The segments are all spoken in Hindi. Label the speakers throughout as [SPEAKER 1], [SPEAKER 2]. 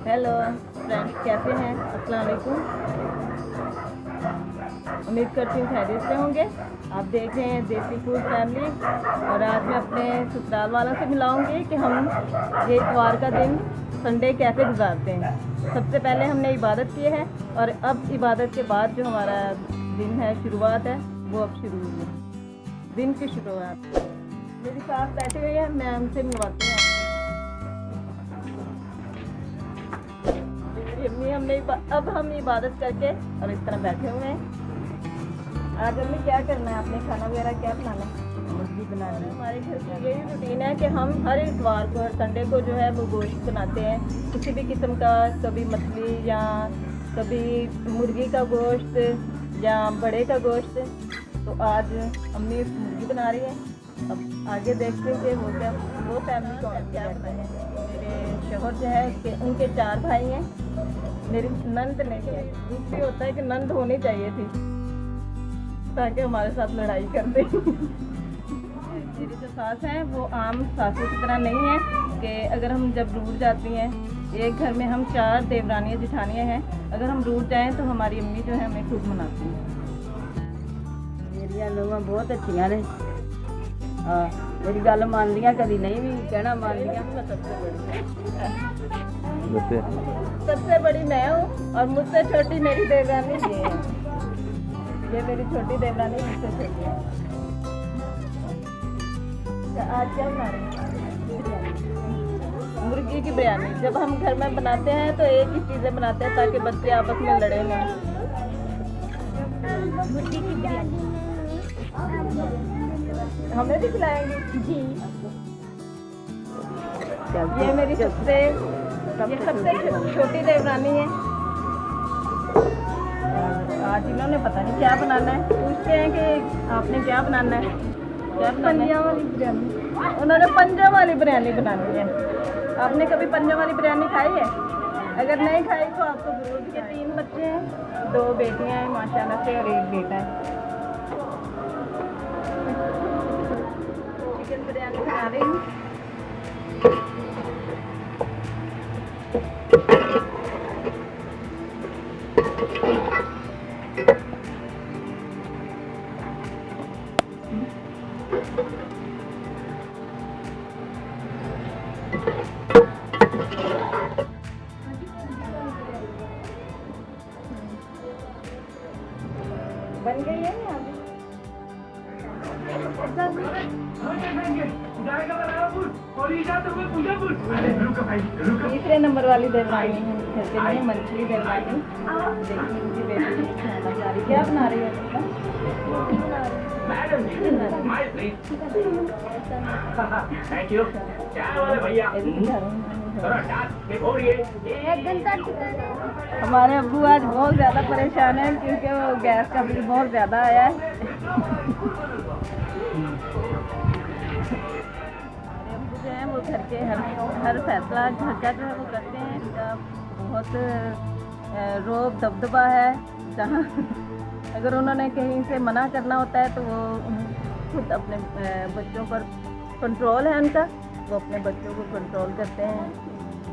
[SPEAKER 1] हेलो फ्रेंड्स, कैसे हैं? अस्सलाम वालेकुम। उम्मीद करती हूँ खैरियत से होंगे। आप देख रहे हैं देसी फूड फैमिली, और आज मैं अपने ससुराल वालों से मिलाऊंगी कि हम ये इतवार का दिन संडे कैसे गुजारते हैं। सबसे पहले हमने इबादत की है और अब इबादत के बाद जो हमारा दिन है, शुरुआत है, वो अब शुरू हुई है। दिन की शुरुआत मेरी साथ बैठी हुई है, मैं उनसे मिलवाती हूँ। हमने अब हम इबादत करके और इस तरह बैठे हुए हैं। आज हमें क्या करना है, अपने खाना वगैरह क्या बनाना है? मुर्गी बनाना है। हमारे घर की यही रूटीन है कि हम हर इतवार को, हर संडे को जो है वो गोश्त बनाते हैं, किसी भी किस्म का। कभी मछली या कभी मुर्गी का गोश्त या बड़े का गोश्त। तो आज अम्मी मुर्गी बना रही है। अब आगे देखते हैं कि वो फैमिली को क्या बनाए हैं। मेरे शोहर जो है उनके 4 भाई हैं। मेरी नंद नहीं है। दूसरी होता है कि नंद होनी चाहिए थी ताकि हमारे साथ लड़ाई कर दे। मेरी जो सास हैं वो आम सासों की तरह नहीं है कि अगर हम जब रूठ जाती हैं, एक घर में हम 4 देवरानियाँ जिठानियाँ हैं, अगर हम रूठ जाएँ तो हमारी अम्मी जो है हमें खूब मनाती हैं।
[SPEAKER 2] मेरिया नूंहां बहुत अच्छियां ने। हाँ, मेरी गल मानदियां, कभी नहीं भी कहना मानदियां।
[SPEAKER 1] सबसे बड़ी मैं हूँ और मुझसे छोटी मेरी देवरानी ये है। ये मेरी छोटी देवरानी मुझसे छोटी है। आज क्या बना रहे हैं? मुर्गी की बिरयानी। जब हम घर में बनाते हैं तो एक ही चीज़ें बनाते हैं ताकि बच्चे आपस में लड़े नहीं। मुर्गी की बिरयानी हमें भी खिलाएंगे जी। ये मेरी सबसे छोटी देवरानी है। आज इन्होंने पता नहीं क्या बनाना है। पूछते हैं कि आपने क्या बनाना है, क्या बनाना है? वाली बिरयानी। उन्होंने पंजों वाली बिरयानी बनानी है। आपने कभी पंजों वाली बिरयानी खाई है? अगर नहीं खाई तो आपको जरूर। के 3 बच्चे हैं, 2 बेटियां हैं माशाल्लाह से और 1 बेटा है। चिकन बिरयानी बना रही हूँ। बन गई है यहाँ तीसरे नंबर वाली देवरानी है घर के लिए, मंथली देवरानी। देखिए उनकी बेटी खाना जा रही। क्या बना रही है?
[SPEAKER 3] Thank you.
[SPEAKER 1] हमारे अब्बू आज बहुत ज़्यादा परेशान हैं क्योंकि वो गैस का बिल बहुत ज़्यादा आया है। हमारे अब्बू जो हैं वो घर के हर फैसला घर का जो है वो करते हैं। इनका बहुत रोब दबदबा है। जहाँ अगर उन्होंने कहीं से मना करना होता है तो वो खुद अपने बच्चों पर कंट्रोल है उनका। वो अपने बच्चों को कंट्रोल करते हैं।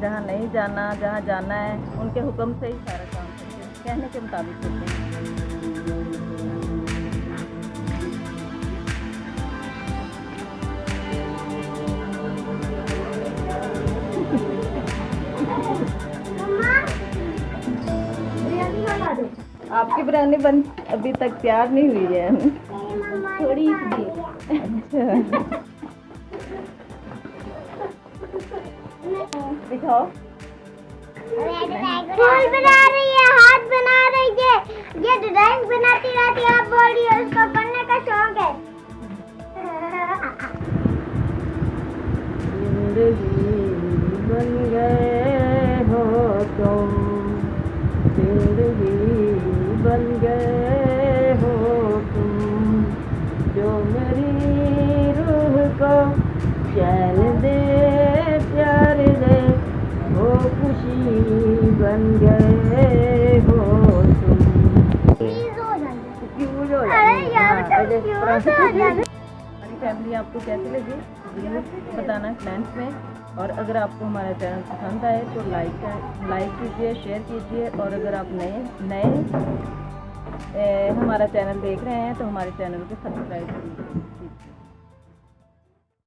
[SPEAKER 1] जहाँ नहीं जाना, जहाँ जाना है, उनके हुक्म से ही सारा काम करते हैं, कहने के मुताबिक करते हैं। आपकी बिरयानी बन अभी तक तैयार नहीं हुई है। थोड़ी सी। अच्छा, दिखाओ।
[SPEAKER 4] फूल बना रही है, हाथ बना रही है, ये ड्राइंग बनाती रहती है। आप बोल रही हो उसको बनने का शौक है।
[SPEAKER 2] जिंदगी बन गए हो तुम, जिंदगी बन गए हो तुम, जो मेरी रूह को चैन दे, प्यार दे, वो खुशी बन गए हो तुम। फ्यूज हो जाए।
[SPEAKER 1] फैमिली आपको कैसी लगी बताना कमेंट्स में। और अगर आपको हमारा चैनल पसंद आए तो लाइक कीजिए, शेयर कीजिए। और अगर आप नए हमारा चैनल देख रहे हैं तो हमारे चैनल को सब्सक्राइब कीजिए।